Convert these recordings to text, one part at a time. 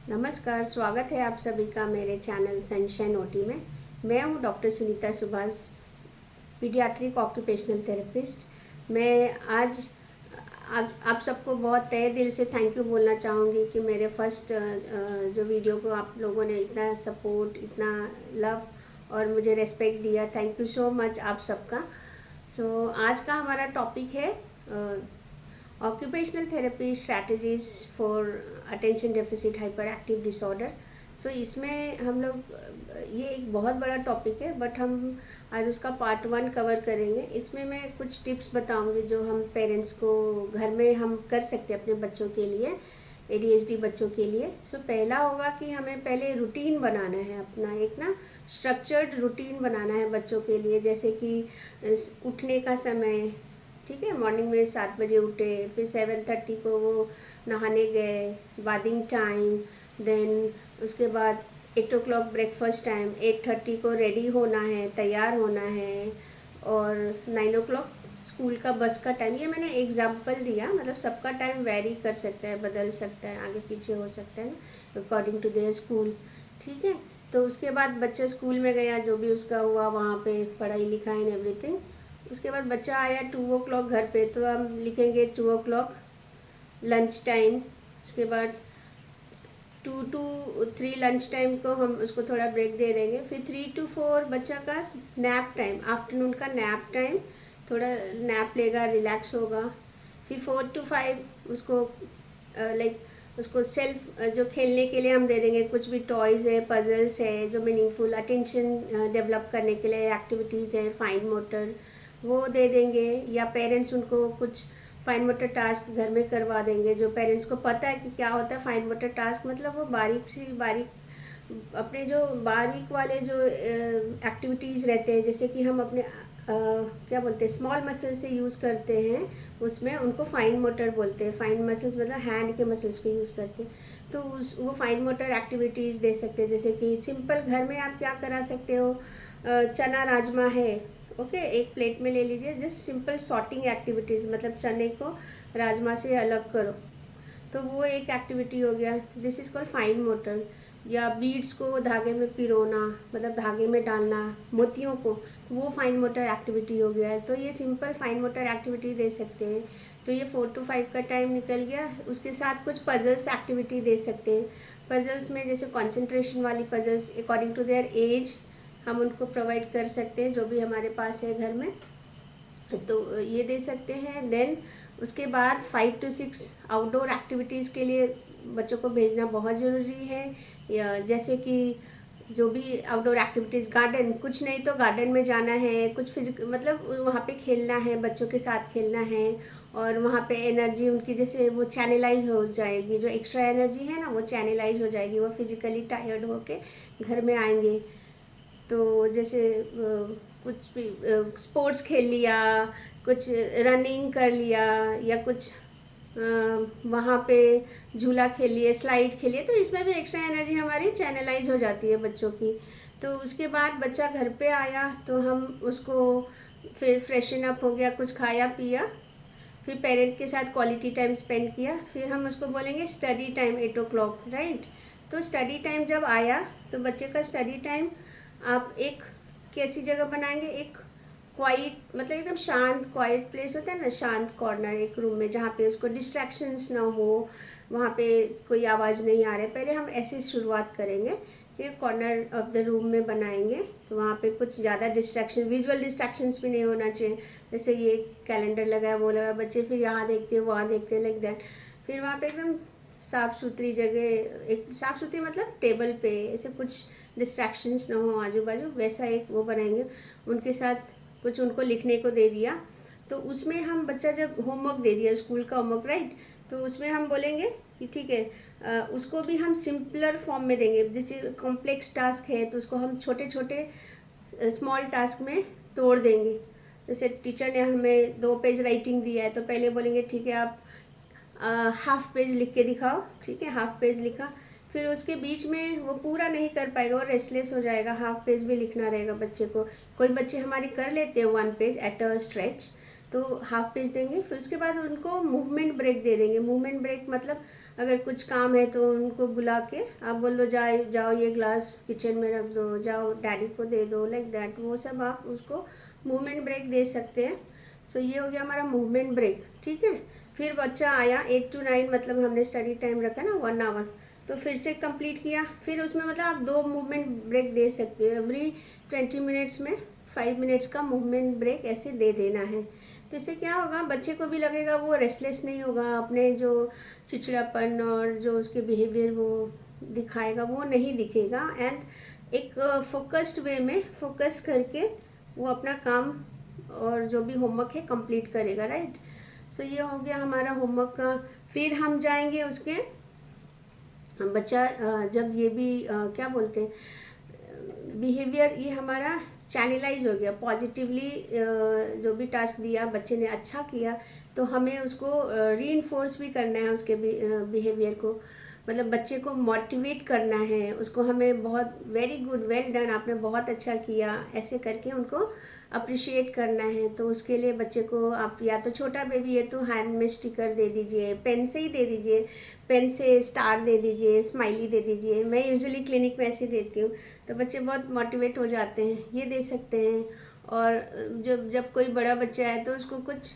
नमस्कार, स्वागत है आप सभी का मेरे चैनल सनशाइन ओटी में। मैं हूं doctor Sunita Subhash, paediatric occupational therapist. मैं आज आप सबको बहुत तहे दिल से थैंक यू बोलना चाहूँगी कि मेरे फर्स्ट जो वीडियो को आप लोगों ने इतना सपोर्ट, इतना लव और मुझे रेस्पेक्ट दिया। थैंक यू सो मच आप सबका। आज का हमारा टॉपिक है occupational therapy strategies for attention deficit hyper active disorder. इसमें हम लोग ये एक बहुत बड़ा टॉपिक है, बट हम आज उसका पार्ट 1 कवर करेंगे। इसमें मैं कुछ टिप्स बताऊंगी जो हम पेरेंट्स को घर में हम कर सकते हैं अपने बच्चों के लिए, ADHD बच्चों के लिए। पहला होगा कि हमें पहले रूटीन बनाना है, अपना एक ना स्ट्रक्चर्ड रूटीन बनाना है बच्चों के लिए। जैसे कि उठने का समय, ठीक है, मॉर्निंग में 7 बजे उठे, फिर 7:30 को वो नहाने गए, बादिंग टाइम, देन उसके बाद 8 o'clock ब्रेकफास्ट टाइम, 8:30 को रेडी होना है, तैयार होना है, और 9 o'clock स्कूल का बस का टाइम। ये मैंने एग्जाम्पल दिया, मतलब सबका टाइम वेरी कर सकता है, बदल सकता है, आगे पीछे हो सकता है ना, अकॉर्डिंग टू देयर स्कूल। ठीक है, तो उसके बाद बच्चा स्कूल में गया, जो भी उसका हुआ वहाँ पे पढ़ाई लिखाई एंड एवरीथिंग। उसके बाद बच्चा आया 2 o'clock घर पे, तो हम लिखेंगे 2 o'clock लंच टाइम। उसके बाद 2 to 3 लंच टाइम को हम उसको थोड़ा ब्रेक दे देंगे। फिर 3 to 4 बच्चा का नैप टाइम, आफ्टरनून का नैप टाइम, थोड़ा नैप लेगा, रिलैक्स होगा। फिर 4 to 5 उसको लाइक उसको सेल्फ जो खेलने के लिए हम दे देंगे, कुछ भी टॉयज़ है, पजल्स है, जो मीनिंगफुल अटेंशन डेवलप करने के लिए एक्टिविटीज़ है, फाइन मोटर, वो दे देंगे। या पेरेंट्स उनको कुछ फाइन मोटर टास्क घर में करवा देंगे, जो पेरेंट्स को पता है कि क्या होता है फाइन मोटर टास्क। मतलब वो बारीक सी बारीक अपने जो बारीक वाले जो एक्टिविटीज़ रहते हैं, जैसे कि हम अपने क्या बोलते हैं, स्मॉल मसल्स से यूज़ करते हैं, उसमें उनको फाइन मोटर बोलते हैं। फाइन मसल्स मतलब हैंड के मसल्स को यूज़ करते हैं, तो वो फाइन मोटर एक्टिविटीज़ दे सकते हैं। जैसे कि सिंपल घर में आप क्या करा सकते हो, चना राजमा है, ओके, एक प्लेट में ले लीजिए, जस्ट सिंपल सॉर्टिंग एक्टिविटीज़, मतलब चने को राजमा से अलग करो, तो वो एक एक्टिविटी हो गया, this is called fine motor. या बीड्स को धागे में पिरोना, मतलब धागे में डालना मोतियों को, तो वो फाइन मोटर एक्टिविटी हो गया है। तो ये सिंपल फाइन मोटर एक्टिविटी दे सकते हैं। तो ये 4 to 5 का टाइम निकल गया। उसके साथ कुछ पजल्स एक्टिविटी दे सकते हैं। पजल्स में जैसे कॉन्सेंट्रेशन वाली puzzles, according to their age हम उनको प्रोवाइड कर सकते हैं, जो भी हमारे पास है घर में, तो ये दे सकते हैं। देन उसके बाद 5 to 6 आउटडोर एक्टिविटीज़ के लिए बच्चों को भेजना बहुत ज़रूरी है। या जैसे कि जो भी आउटडोर एक्टिविटीज़, गार्डन, कुछ नहीं तो गार्डन में जाना है, कुछ फिजिकल, मतलब वहाँ पे खेलना है, बच्चों के साथ खेलना है, और वहाँ पे एनर्जी उनकी जैसे वो चैनलाइज हो जाएगी, जो एक्स्ट्रा एनर्जी है ना वो चैनलाइज हो जाएगी, वो फिजिकली टायर्ड होके घर में आएंगे। तो जैसे कुछ भी स्पोर्ट्स खेल लिया, कुछ रनिंग कर लिया, या कुछ वहाँ पे झूला खेल लिए, स्लाइड खेलिए, तो इसमें भी एक्स्ट्रा एनर्जी हमारी चैनलाइज हो जाती है बच्चों की। तो उसके बाद बच्चा घर पे आया तो हम उसको फिर फ्रेशन अप हो गया, कुछ खाया पिया, फिर पेरेंट के साथ क्वालिटी टाइम स्पेंड किया, फिर हम उसको बोलेंगे स्टडी टाइम 8 o'clock, राइट। तो स्टडी टाइम जब आया तो बच्चे का स्टडी टाइम आप एक कैसी जगह बनाएंगे, एक क्वाइट, मतलब एकदम शांत क्वाइट प्लेस होता है ना, शांत कॉर्नर एक रूम में, जहाँ पे उसको डिस्ट्रैक्शंस ना हो, वहाँ पे कोई आवाज़ नहीं आ रहा है। पहले हम ऐसे शुरुआत करेंगे कि कॉर्नर ऑफ द रूम में बनाएंगे, तो वहाँ पे कुछ ज़्यादा डिस्ट्रैक्शन, विजुअल डिस्ट्रैक्शंस भी नहीं होना चाहिए। जैसे ये कैलेंडर लगा है, वो लगा, बच्चे फिर यहाँ देखते हैं वहाँ देखते हैं, लाइक दैट। फिर वहाँ पे एकदम साफ़ सुथरी जगह, एक साफ़ सुथरी मतलब टेबल पे ऐसे कुछ डिस्ट्रैक्शंस ना हो आजू बाजू, वैसा एक वो बनाएंगे। उनके साथ कुछ उनको लिखने को दे दिया, तो उसमें हम बच्चा जब होमवर्क दे दिया, स्कूल का होमवर्क, राइट, तो उसमें हम बोलेंगे कि ठीक है, उसको भी हम सिंपलर फॉर्म में देंगे। जैसे कॉम्प्लेक्स टास्क है तो उसको हम छोटे छोटे स्मॉल टास्क में तोड़ देंगे। जैसे टीचर ने हमें 2 पेज राइटिंग दिया है, तो पहले बोलेंगे ठीक है आप हाफ पेज लिख के दिखाओ, ठीक है, हाफ पेज लिखा, फिर उसके बीच में वो पूरा नहीं कर पाएगा, वो रेस्टलेस हो जाएगा, हाफ पेज भी लिखना रहेगा बच्चे को। कोई बच्चे हमारे कर लेते हैं 1 पेज एट अ स्ट्रेच, तो हाफ पेज देंगे। फिर उसके बाद उनको मूवमेंट ब्रेक दे देंगे। मूवमेंट ब्रेक मतलब अगर कुछ काम है तो उनको बुला के आप बोल दो जाओ ये ग्लास किचन में रख दो, जाओ डैडी को दे दो, लाइक दैट। वो सब आप उसको मूवमेंट ब्रेक दे सकते हैं। सो ये हो गया हमारा मूवमेंट ब्रेक, ठीक है। फिर बच्चा आया 8 to 9, मतलब हमने स्टडी टाइम रखा ना 1 आवर, तो फिर से कंप्लीट किया। फिर उसमें मतलब आप 2 मूवमेंट ब्रेक दे सकते हो। एवरी 20 मिनट्स में 5 मिनट्स का मूवमेंट ब्रेक ऐसे दे देना है। तो इससे क्या होगा, बच्चे को भी लगेगा वो रेस्टलेस नहीं होगा, अपने जो चिड़चिड़ापन और जो उसके बिहेवियर वो दिखाएगा वो नहीं दिखेगा, एंड एक फोकस्ड वे में फोकस करके वो अपना काम और जो भी होमवर्क है कंप्लीट करेगा, राइट। सो ये हो गया हमारा होमवर्क का। फिर हम जाएंगे उसके बच्चा जब ये भी क्या बोलते हैं बिहेवियर, ये हमारा चैनलाइज हो गया पॉजिटिवली। जो भी टास्क दिया बच्चे ने अच्छा किया तो हमें उसको रीइंफोर्स भी करना है उसके बिहेवियर को, मतलब बच्चे को मोटिवेट करना है उसको, हमें बहुत वेरी गुड, वेल डन, आपने बहुत अच्छा किया, ऐसे करके उनको अप्रिशिएट करना है। तो उसके लिए बच्चे को आप या तो छोटा बेबी है तो हैंड में स्टिकर दे दीजिए, पेन से ही दे दीजिए, पेन से स्टार दे दीजिए, स्माइली दे दीजिए। मैं यूजुअली क्लिनिक में ऐसे देती हूँ तो बच्चे बहुत मोटिवेट हो जाते हैं, ये दे सकते हैं। और जब कोई बड़ा बच्चा है तो उसको कुछ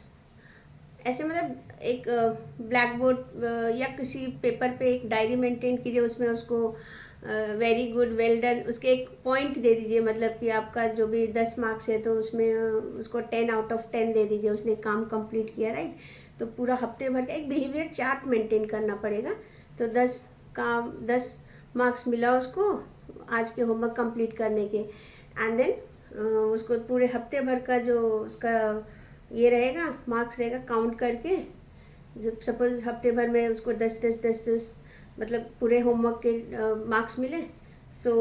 ऐसे मतलब एक ब्लैक बोर्ड या किसी पेपर पे एक डायरी मेंटेन कीजिए, उसमें उसको वेरी गुड, वेल डन, उसके एक पॉइंट दे दीजिए, मतलब कि आपका जो भी 10 मार्क्स है तो उसमें उसको 10 आउट ऑफ 10 दे दीजिए, उसने काम कंप्लीट किया, राइट। तो पूरा हफ्ते भर का एक बिहेवियर चार्ट मेंटेन करना पड़ेगा। तो 10 मार्क्स मिला उसको आज के होमवर्क कंप्लीट करने के, एंड देन उसको पूरे हफ्ते भर का जो उसका ये रहेगा मार्क्स रहेगा काउंट करके। जब सपोज हफ्ते भर में उसको 10 मतलब पूरे होमवर्क के मार्क्स मिले, सो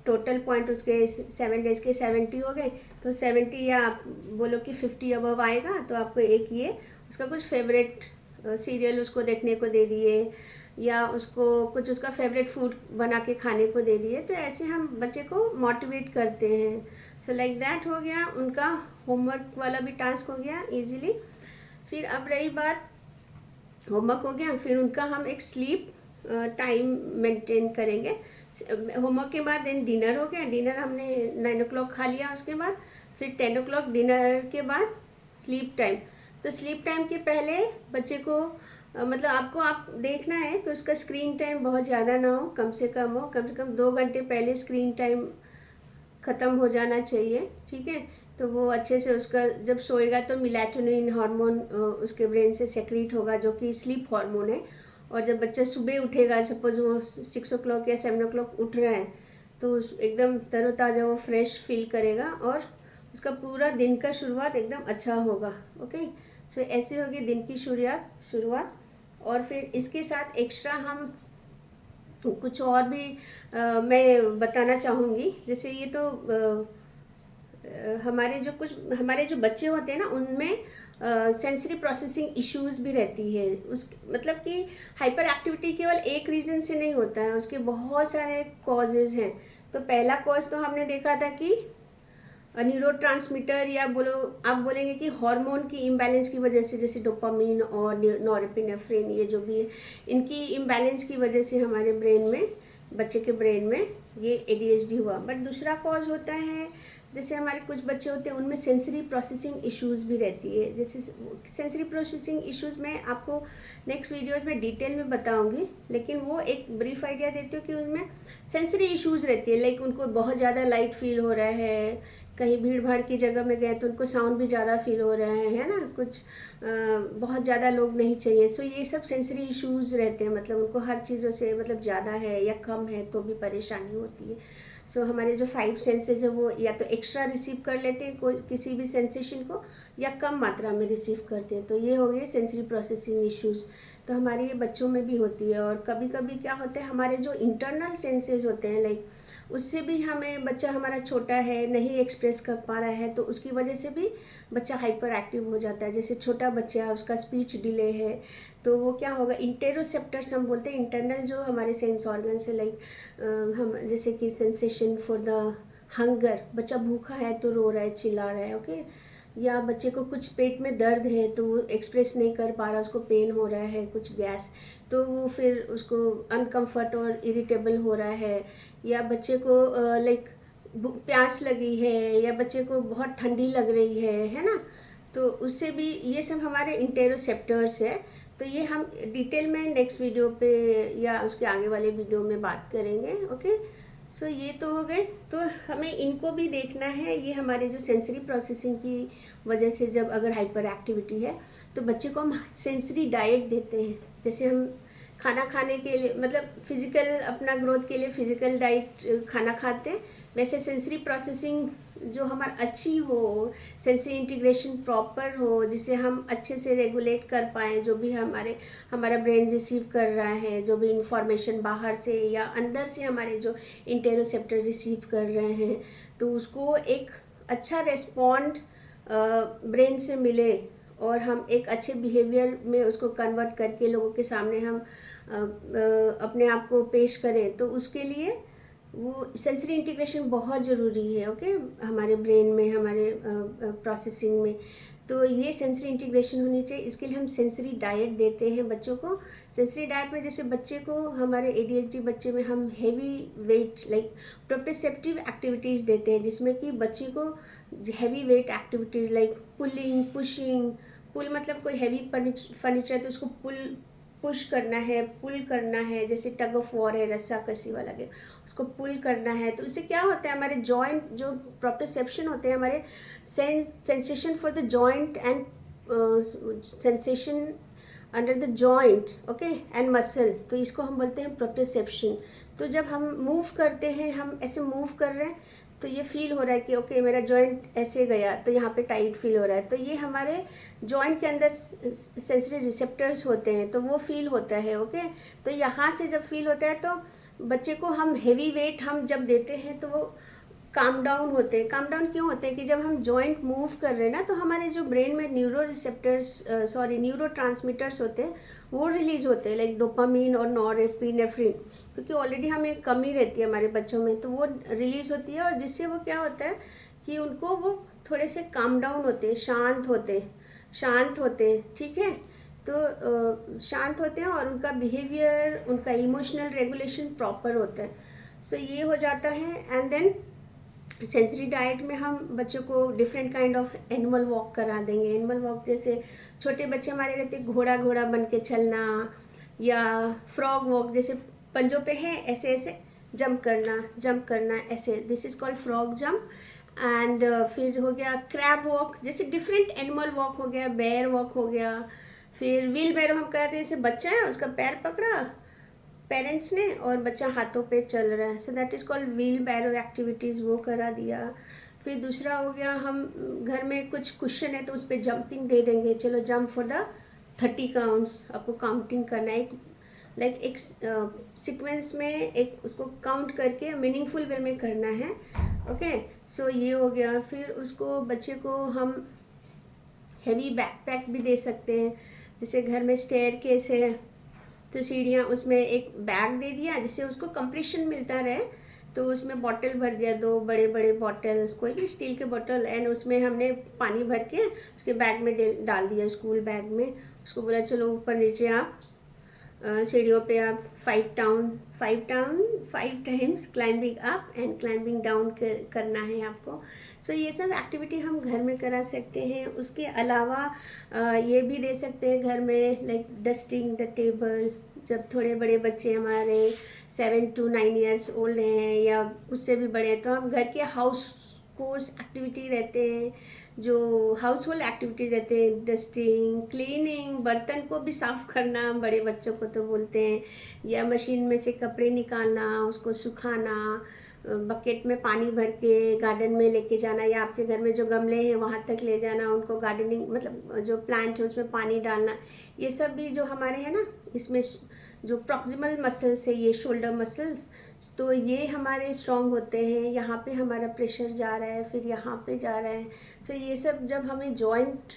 टोटल पॉइंट उसके 7 डेज के 70 हो गए। तो 70 या आप बोलो कि 50 अबव आएगा तो आपको एक ये उसका कुछ फेवरेट सीरियल उसको देखने को दे दिए, या उसको कुछ उसका फेवरेट फूड बना के खाने को दे दिए। तो ऐसे हम बच्चे को मोटिवेट करते हैं। सो लाइक दैट हो गया, उनका होमवर्क वाला भी टास्क हो गया इजीली। फिर अब रही बात, होमवर्क हो गया, फिर उनका हम एक स्लीप टाइम मेंटेन करेंगे। होमवर्क के बाद देन डिनर हो गया, डिनर हमने 9 o'clock खा लिया, उसके बाद फिर 10 o'clock डिनर के बाद स्लीप टाइम। तो स्लीप टाइम के पहले बच्चे को मतलब आपको आप देखना है कि उसका स्क्रीन टाइम बहुत ज़्यादा ना हो, कम से कम हो, कम से कम 2 घंटे पहले स्क्रीन टाइम ख़त्म हो जाना चाहिए, ठीक है। तो वो अच्छे से उसका जब सोएगा तो मेलाटोनिन हार्मोन उसके ब्रेन से सेक्रीट होगा जो कि स्लीप हार्मोन है। और जब बच्चा सुबह उठेगा, सपोज वो 6 o'clock या 7 o'clock उठ रहा है, तो एकदम तरोताज़ा वो फ्रेश फील करेगा और उसका पूरा दिन का शुरुआत एकदम अच्छा होगा। ओके, सो ऐसे होगी दिन की शुरुआत। और फिर इसके साथ एक्स्ट्रा हम कुछ और भी मैं बताना चाहूँगी। जैसे ये तो हमारे जो बच्चे होते हैं ना, उनमें सेंसरी प्रोसेसिंग इश्यूज भी रहती है। उस मतलब कि हाइपर एक्टिविटी केवल एक रीज़न से नहीं होता है, उसके बहुत सारे कॉजेज़ हैं। तो पहला कॉज तो हमने देखा था कि न्यूरोट्रांसमीटर, या बोलो आप बोलेंगे कि हार्मोन की इम्बैलेंस की वजह से, जैसे डोपामिन और नॉरएपिनेफ्रिन, ये जो भी है, इनकी इम्बैलेंस की वजह से हमारे ब्रेन में, बच्चे के ब्रेन में ये ADHD हुआ। बट दूसरा कॉज होता है, जैसे हमारे कुछ बच्चे होते हैं उनमें सेंसरी प्रोसेसिंग इश्यूज़ भी रहती है। जैसे सेंसरी प्रोसेसिंग इश्यूज़ मैं आपको नेक्स्ट वीडियोज़ में डिटेल में बताऊंगी, लेकिन वो एक ब्रीफ आइडिया देती हूँ कि उनमें सेंसरी इश्यूज़ रहती है। लाइक उनको बहुत ज़्यादा लाइट फील हो रहा है, कहीं भीड़ भाड़ की जगह में गए तो उनको साउंड भी ज़्यादा फील हो रहे हैं, है ना, कुछ बहुत ज़्यादा लोग नहीं चाहिए। सो ये सब सेंसरी इश्यूज़ रहते हैं, मतलब उनको हर चीज़ों से मतलब ज़्यादा है या कम है तो भी परेशानी होती है। सो हमारे जो 5 सेंसेज है वो या तो एक्स्ट्रा रिसीव कर लेते हैं कोई किसी भी सेंसेशन को, या कम मात्रा में रिसीव करते हैं। तो ये हो गए सेंसरी प्रोसेसिंग इश्यूज़। तो हमारे ये बच्चों में भी होती है। और कभी कभी क्या होता है, हमारे जो इंटरनल सेंसेस होते हैं, लाइक उससे भी हमें, बच्चा हमारा छोटा है, नहीं एक्सप्रेस कर पा रहा है, तो उसकी वजह से भी बच्चा हाइपर एक्टिव हो जाता है। जैसे छोटा बच्चा है, उसका स्पीच डिले है, तो वो क्या होगा, इंटेरोसेप्टर्स हम बोलते हैं, इंटरनल जो हमारे सेंस ऑर्गन से, लाइक हम जैसे कि सेंसेशन फॉर द हंगर, बच्चा भूखा है तो रो रहा है, चिल्ला रहा है, ओके। या बच्चे को कुछ पेट में दर्द है तो वो एक्सप्रेस नहीं कर पा रहा, उसको पेन हो रहा है, कुछ गैस, तो वो फिर उसको अनकंफर्ट और इरिटेबल हो रहा है, या बच्चे को लाइक प्यास लगी है, या बच्चे को बहुत ठंडी लग रही है ना, तो उससे भी ये सब हमारे इंटेरोसेप्टर्स है। तो ये हम डिटेल में नेक्स्ट वीडियो पे या उसके आगे वाले वीडियो में बात करेंगे। ओके, सो ये तो हो गए। तो हमें इनको भी देखना है, ये हमारे जो सेंसरी प्रोसेसिंग की वजह से जब अगर हाइपर एक्टिविटी है तो बच्चे को हम सेंसरी डाइट देते हैं। जैसे हम खाना खाने के लिए मतलब फिजिकल अपना ग्रोथ के लिए फिजिकल डाइट खाना खाते हैं, वैसे सेंसरी प्रोसेसिंग जो हमारा अच्छी हो, सेंसरी इंटीग्रेशन प्रॉपर हो, जिसे हम अच्छे से रेगुलेट कर पाएँ जो भी हमारा ब्रेन रिसीव कर रहा है, जो भी इंफॉर्मेशन बाहर से या अंदर से हमारे जो इंटेरोसेप्टर रिसीव कर रहे हैं, तो उसको एक अच्छा रेस्पॉन्ड ब्रेन से मिले और हम एक अच्छे बिहेवियर में उसको कन्वर्ट करके लोगों के सामने हम अपने आप को पेश करें, तो उसके लिए वो सेंसरी इंटीग्रेशन बहुत ज़रूरी है। ओके, हमारे ब्रेन में, हमारे प्रोसेसिंग में, तो ये सेंसरी इंटीग्रेशन होनी चाहिए। इसके लिए हम सेंसरी डाइट देते हैं बच्चों को। सेंसरी डाइट में जैसे बच्चे को, हमारे ADHD बच्चे में हम heavy weight like proprioceptive activities देते हैं, जिसमें कि बच्चे को heavy weight activities like pulling, pushing, pull मतलब कोई हैवी फर्नीचर तो उसको पुश करना है, पुल करना है, जैसे टग ऑफ वॉर है, रस्सा कसी वाला गेम, उसको पुल करना है। तो इससे क्या होता है, हमारे जॉइंट जो प्रोप्रिसेप्शन होते हैं, हमारे sensation for the joint and sensation under the joint, okay, and muscle, तो इसको हम बोलते हैं प्रोप्रिसेप्शन। तो जब हम मूव करते हैं, हम ऐसे मूव कर रहे हैं तो ये फील हो रहा है कि ओके मेरा जॉइंट ऐसे गया तो यहाँ पे टाइट फील हो रहा है, तो ये हमारे जॉइंट के अंदर सेंसरी रिसेप्टर्स होते हैं, तो वो फील होता है। ओके, तो यहाँ से जब फील होता है तो बच्चे को हम हेवी वेट हम जब देते हैं तो वो काम डाउन होते हैं। काम डाउन क्यों होते हैं कि जब हम जॉइंट मूव कर रहे हैं ना, तो हमारे जो ब्रेन में न्यूरो ट्रांसमीटर्स होते हैं वो रिलीज होते हैं, लाइक डोपामीन और नॉरएपिनेफ्रिन, क्योंकि ऑलरेडी हमें कमी रहती है हमारे बच्चों में, तो वो रिलीज होती है, और जिससे वो क्या होता है कि उनको वो थोड़े से काम डाउन होते हैं, शांत होते हैं, ठीक है। तो शांत होते हैं और उनका बिहेवियर, उनका इमोशनल रेगुलेशन प्रॉपर होता है। सो ये हो जाता है। एंड देन सेंसरी डाइट में हम बच्चों को different kind of animal walk करा देंगे। एनिमल वॉक जैसे छोटे बच्चे हमारे रहते हैं, घोड़ा बन के चलना, या फ्रॉग वॉक, जैसे पंजों पे है ऐसे ऐसे जंप करना ऐसे, this is called frog jump. And फिर हो गया क्रैब वॉक, जैसे डिफरेंट एनिमल वॉक हो गया, बेयर वॉक हो गया। फिर व्हील बैरो हम कराते हैं, जैसे बच्चा है उसका पैर पकड़ा पेरेंट्स ने और बच्चा हाथों पे चल रहा है, so that is called wheelbarrow activities, वो करा दिया। फिर दूसरा हो गया, हम घर में कुछ क्वेश्चन है तो उस पर जंपिंग दे देंगे, चलो जंप फॉर द 30 काउंट्स, आपको काउंटिंग करना है, एक सीक्वेंस में एक उसको काउंट करके मीनिंगफुल वे में करना है। ओके, सो ये हो गया। फिर उसको बच्चे को हम हैवी बैकपैक भी दे सकते हैं, जैसे घर में स्टेयर केस है तो सीढ़ियाँ, उसमें एक बैग दे दिया जिससे उसको कंप्रेशन मिलता रहे, तो उसमें बॉटल भर दिया, 2 बड़े बॉटल, कोई भी स्टील के बॉटल, एंड उसमें हमने पानी भर के उसके बैग में डाल दिया, स्कूल बैग में। उसको बोला चलो ऊपर नीचे आप सीढ़ियों पे आप 5 times climbing up and climbing down करना है आपको। सो ये सब एक्टिविटी हम घर में करा सकते हैं। उसके अलावा ये भी दे सकते हैं घर में, लाइक डस्टिंग द टेबल। जब थोड़े बड़े बच्चे हमारे 7 to 9 ईयर्स ओल्ड हैं या उससे भी बड़े हैं, तो हम घर के हाउस कोर्स एक्टिविटी रहते हैं, जो हाउस होल्ड एक्टिविटी रहते हैं, डस्टिंग, क्लीनिंग, बर्तन को भी साफ़ करना, बड़े बच्चों को तो बोलते हैं, या मशीन में से कपड़े निकालना, उसको सुखाना, बकेट में पानी भर के गार्डन में लेके जाना, या आपके घर में जो गमले हैं वहाँ तक ले जाना, उनको गार्डनिंग मतलब जो प्लांट है उसमें पानी डालना। ये सब भी जो हमारे हैं ना, इसमें जो प्रॉक्सिमल मसल्स है, ये शोल्डर मसल्स, तो ये हमारे स्ट्रॉन्ग होते हैं। यहाँ पे हमारा प्रेशर जा रहा है, फिर यहाँ पे जा रहा है। सो ये सब जब हमें जॉइंट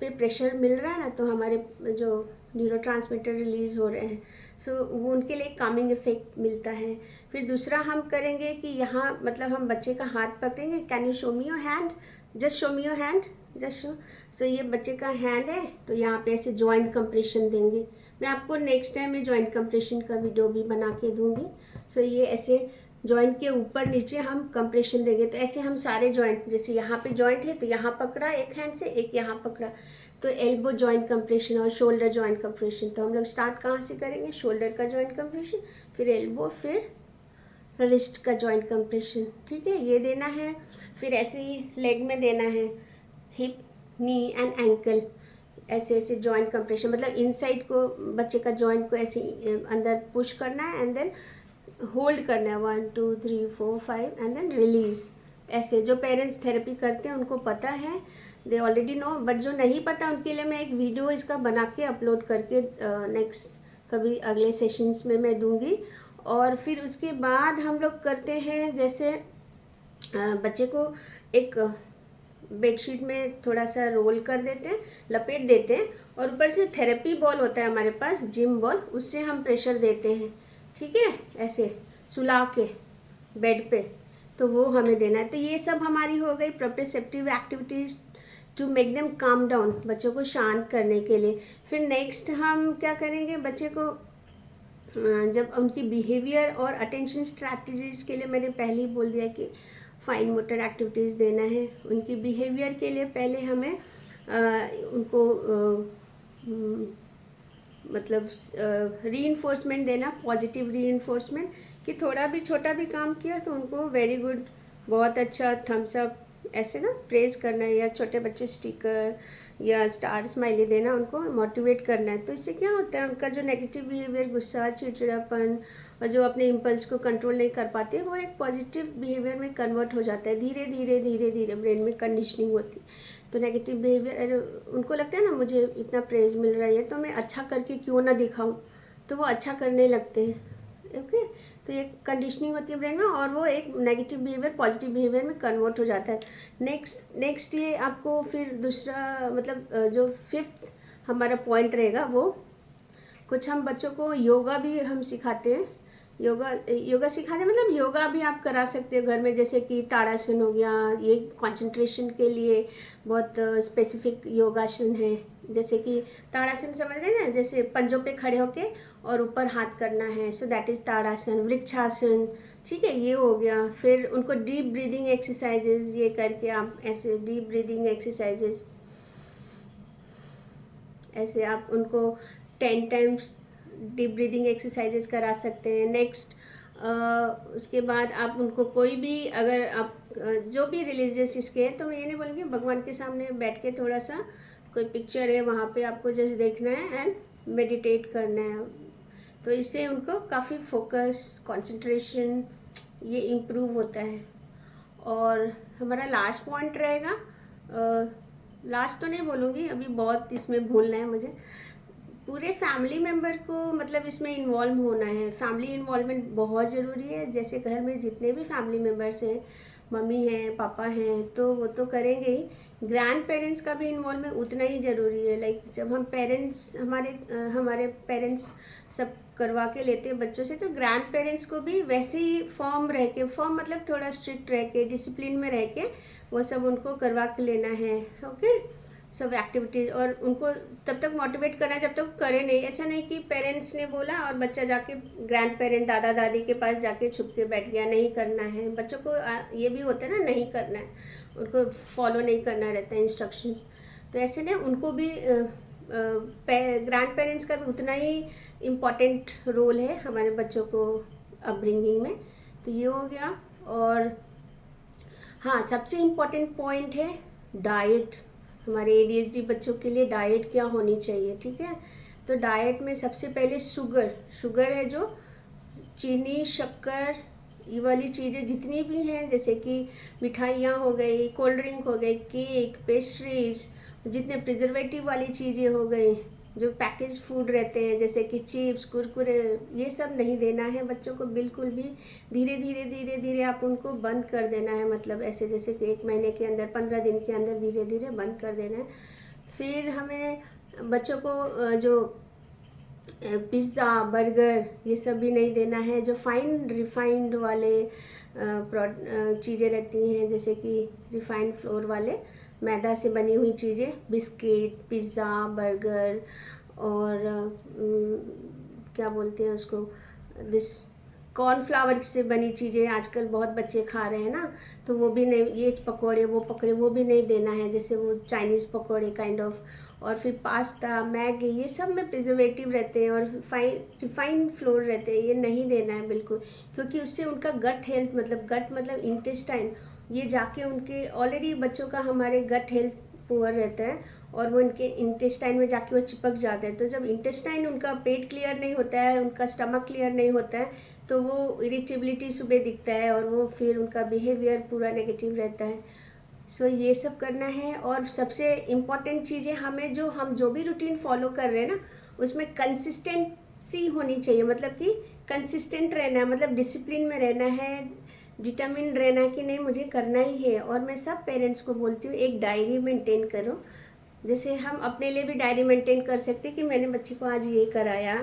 पे प्रेशर मिल रहा है ना, तो हमारे जो न्यूरोट्रांसमीटर रिलीज़ हो रहे हैं, सो वो उनके लिए कामिंग इफेक्ट मिलता है। फिर दूसरा हम करेंगे कि यहाँ मतलब हम बच्चे का हाथ पकड़ेंगे, can you show me your hand, just show me your hand, just so ये बच्चे का हैंड है, तो यहाँ पे ऐसे जॉइंट कंप्रेशन देंगे। मैं आपको नेक्स्ट टाइम में जॉइंट कंप्रेशन का वीडियो भी बना के दूंगी। सो ये ऐसे जॉइंट के ऊपर नीचे हम कंप्रेशन देंगे। तो ऐसे हम सारे जॉइंट, जैसे यहाँ पे जॉइंट है तो यहाँ पकड़ा एक हैंड से, एक यहाँ पकड़ा, तो एल्बो जॉइंट कंप्रेशन और शोल्डर जॉइंट कंप्रेशन। तो हम लोग स्टार्ट कहाँ से करेंगे, शोल्डर का जॉइंट कंप्रेशन, फिर एल्बो, फिर रिस्ट का जॉइंट कंप्रेशन। ठीक है, ये देना है। फिर ऐसे ही लेग में देना है, हिप, नी एंड एंकल, ऐसे ऐसे जॉइंट कंप्रेशन, मतलब इनसाइड को बच्चे का जॉइंट को ऐसे अंदर पुश करना है एंड देन होल्ड करना है 1 2 3 4 5 एंड देन रिलीज। ऐसे जो पेरेंट्स थेरेपी करते हैं उनको पता है, दे ऑलरेडी नो, बट जो नहीं पता उनके लिए मैं एक वीडियो इसका बना के अपलोड करके नेक्स्ट कभी अगले सेशंस में मैं दूंगी। और फिर उसके बाद हम लोग करते हैं, जैसे बच्चे को एक बेडशीट में थोड़ा सा रोल कर देते हैं, लपेट देते हैं, और ऊपर से थेरेपी बॉल होता है हमारे पास, जिम बॉल, उससे हम प्रेशर देते हैं। ठीक है, ऐसे सुला के बेड पे, तो वो हमें देना है। तो ये सब हमारी हो गई proprioceptive activities to make them calm down, बच्चों को शांत करने के लिए। फिर नेक्स्ट हम क्या करेंगे, बच्चे को जब उनकी बिहेवियर और अटेंशन स्ट्रैटेजीज़ के लिए मैंने पहले ही बोल दिया कि फाइन मोटर एक्टिविटीज़ देना है। उनकी बिहेवियर के लिए पहले हमें उनको मतलब रीइंफोर्समेंट देना, पॉजिटिव रीइंफोर्समेंट, कि थोड़ा भी छोटा भी काम किया तो उनको वेरी गुड, बहुत अच्छा, थम्स अप, ऐसे ना प्रेज करना है, या छोटे बच्चे स्टिकर या स्टार स्माइली देना, उनको मोटिवेट करना है। तो इससे क्या होता है, उनका जो नेगेटिव बिहेवियर, गुस्सा, चिड़चिड़ापन और जो अपने इम्पल्स को कंट्रोल नहीं कर पाते, वो एक पॉजिटिव बिहेवियर में कन्वर्ट हो जाता है। धीरे धीरे धीरे धीरे ब्रेन में कंडीशनिंग होती है। तो नेगेटिव बिहेवियर, उनको लगता है ना मुझे इतना प्रेज मिल रहा है तो मैं अच्छा करके क्यों ना दिखाऊं, तो वो अच्छा करने लगते हैं। ओके, तो ये कंडीशनिंग होती है ब्रेन में, और वो एक नेगेटिव बिहेवियर पॉजिटिव बिहेवियर में कन्वर्ट हो जाता है। नेक्स्ट ये आपको फिर दूसरा, मतलब जो 5th हमारा पॉइंट रहेगा, वो कुछ हम बच्चों को योगा भी हम सिखाते हैं। योगा सिखाते हैं, मतलब योगा भी आप करा सकते हो घर में, जैसे कि ताड़ासन हो गया, ये कंसंट्रेशन के लिए बहुत स्पेसिफिक योगासन है। जैसे कि ताड़ासन समझ रहे हैं ना, जैसे पंजों पे खड़े होके और ऊपर हाथ करना है, सो दैट इज ताड़ासन। वृक्षासन, ठीक है, ये हो गया। फिर उनको डीप ब्रीदिंग एक्सरसाइजेज, ये करके आप ऐसे डीप ब्रीदिंग एक्सरसाइजेज, ऐसे आप उनको 10 टाइम्स डीप ब्रीदिंग एक्सरसाइजेस करा सकते हैं। नेक्स्ट उसके बाद आप उनको कोई भी, अगर आप जो भी रिलीजियस इसके हैं, तो मैं ये नहीं बोलूँगी, भगवान के सामने बैठ के थोड़ा सा कोई पिक्चर है वहाँ पे आपको जस्ट देखना है एंड मेडिटेट करना है। तो इससे उनको काफ़ी फोकस, कंसंट्रेशन ये इम्प्रूव होता है। और हमारा लास्ट पॉइंट रहेगा, लास्ट तो नहीं बोलूँगी, अभी बहुत इसमें भूलना है मुझे, पूरे फैमिली मेम्बर को मतलब इसमें इन्वॉल्व होना है। फैमिली इन्वॉल्वमेंट बहुत ज़रूरी है। जैसे घर में जितने भी फैमिली मेम्बर्स हैं, मम्मी हैं, पापा हैं, तो वो तो करेंगे ही। ग्रैंड पेरेंट्स का भी इन्वॉल्वमेंट उतना ही ज़रूरी है। लाइक जब हम पेरेंट्स, हमारे पेरेंट्स सब करवा के लेते हैं बच्चों से, तो ग्रैंड पेरेंट्स को भी वैसे ही फॉर्म रह के, फॉर्म मतलब थोड़ा स्ट्रिक्ट रह के, डिसिप्लिन में रह के वो सब उनको करवा के लेना है। ओके, सब एक्टिविटीज़, और उनको तब तक मोटिवेट करना है जब तक करे नहीं। ऐसा नहीं कि पेरेंट्स ने बोला और बच्चा जाके ग्रैंड पेरेंट, दादा दादी के पास जाके छुप के बैठ गया, नहीं करना है। बच्चों को ये भी होता है ना, नहीं करना है, उनको फॉलो नहीं करना रहता है इंस्ट्रक्शंस। तो ऐसे नहीं, उनको भी ग्रैंड पेरेंट्स का भी उतना ही इम्पॉर्टेंट रोल है हमारे बच्चों को अपब्रिंगिंग में। तो ये हो गया। और हाँ, सबसे इम्पॉर्टेंट पॉइंट है डाइट। हमारे ADHD बच्चों के लिए डाइट क्या होनी चाहिए, ठीक है। तो डाइट में सबसे पहले शुगर है, जो चीनी, शक्कर, ये वाली चीज़ें जितनी भी हैं, जैसे कि मिठाइयाँ हो गई, कोल्ड ड्रिंक हो गई, केक, पेस्ट्रीज, जितने प्रिजर्वेटिव वाली चीज़ें हो गई, जो पैकेज फूड रहते हैं जैसे कि चिप्स, कुरकुरे, ये सब नहीं देना है बच्चों को बिल्कुल भी। धीरे धीरे धीरे धीरे आप उनको बंद कर देना है, मतलब ऐसे जैसे कि 1 महीने के अंदर, 15 दिन के अंदर धीरे धीरे बंद कर देना है। फिर हमें बच्चों को जो पिज़्ज़ा, बर्गर, ये सब भी नहीं देना है। जो रिफाइंड वाले चीज़ें रहती हैं, जैसे कि रिफाइंड फ्लोर वाले, मैदा से बनी हुई चीज़ें, बिस्किट, पिज़्ज़ा, बर्गर और क्या बोलते हैं उसको, दिस कॉर्नफ्लावर से बनी चीज़ें आजकल बहुत बच्चे खा रहे हैं ना, तो वो भी नहीं, ये पकौड़े वो पकौड़े वो भी नहीं देना है, जैसे वो चाइनीज़ पकौड़े काइंड ऑफ। और फिर पास्ता, मैगी, ये सब में प्रिजर्वेटिव रहते हैं और रिफाइंड फ्लोर रहते हैं, ये नहीं देना है बिल्कुल, क्योंकि उससे उनका गट हेल्थ, मतलब गट मतलब इंटेस्टाइन, ये जाके उनके ऑलरेडी बच्चों का हमारे गट हेल्थ पुअर रहता है और वो उनके इंटेस्टाइन में जाके वो चिपक जाते हैं। तो जब इंटेस्टाइन, उनका पेट क्लियर नहीं होता है, उनका स्टमक क्लियर नहीं होता है, तो वो इरिटेबिलिटी सुबह दिखता है और वो फिर उनका बिहेवियर पूरा नेगेटिव रहता है। सो ये सब करना है। और सबसे इम्पॉर्टेंट चीज़ है, हमें हम जो भी रूटीन फॉलो कर रहे हैं ना, उसमें कंसिस्टेंसी होनी चाहिए, मतलब कि कंसिस्टेंट रहना है, मतलब डिसिप्लिन में रहना है, डिटर्मिन रहना है कि नहीं मुझे करना ही है। और मैं सब पेरेंट्स को बोलती हूँ, एक डायरी मेंटेन करो। जैसे हम अपने लिए भी डायरी मेंटेन कर सकते हैं कि मैंने बच्चे को आज ये कराया,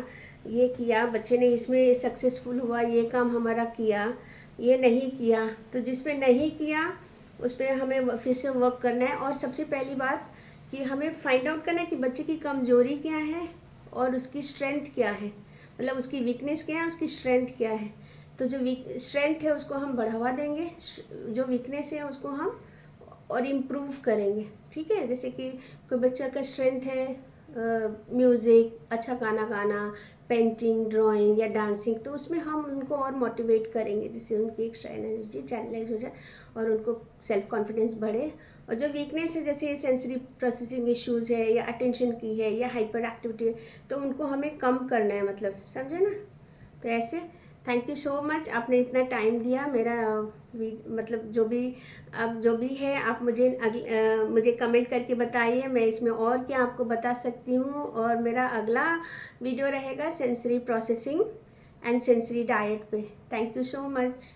ये किया, बच्चे ने इसमें सक्सेसफुल हुआ, ये काम हमारा किया, ये नहीं किया, तो जिसमें नहीं किया उस पर हमें फिर से वर्क करना है। और सबसे पहली बात कि हमें फाइंड आउट करना है कि बच्चे की कमजोरी क्या है और उसकी स्ट्रेंथ क्या है, मतलब उसकी वीकनेस क्या है, उसकी स्ट्रेंथ क्या है। तो जो स्ट्रेंथ है उसको हम बढ़ावा देंगे, जो वीकनेस है उसको हम और इम्प्रूव करेंगे, ठीक है। जैसे कि कोई बच्चा का स्ट्रेंथ है म्यूज़िक, अच्छा गाना गाना, पेंटिंग, ड्राइंग या डांसिंग, तो उसमें हम उनको और मोटिवेट करेंगे जिससे उनकी एक्स्ट्रा एनर्जी चैनलाइज हो जाए और उनको सेल्फ कॉन्फिडेंस बढ़े। और जो वीकनेस है, जैसे सेंसरी प्रोसेसिंग इश्यूज़ है या अटेंशन की है या हाइपर एक्टिविटी है, तो उनको हमें कम करना है, मतलब समझे ना। तो ऐसे थैंक यू सो मच, आपने इतना टाइम दिया। मेरा मतलब जो भी है आप मुझे कमेंट करके बताइए, मैं इसमें और क्या आपको बता सकती हूँ। और मेरा अगला वीडियो रहेगा sensory processing and sensory diet पे। Thank you so much.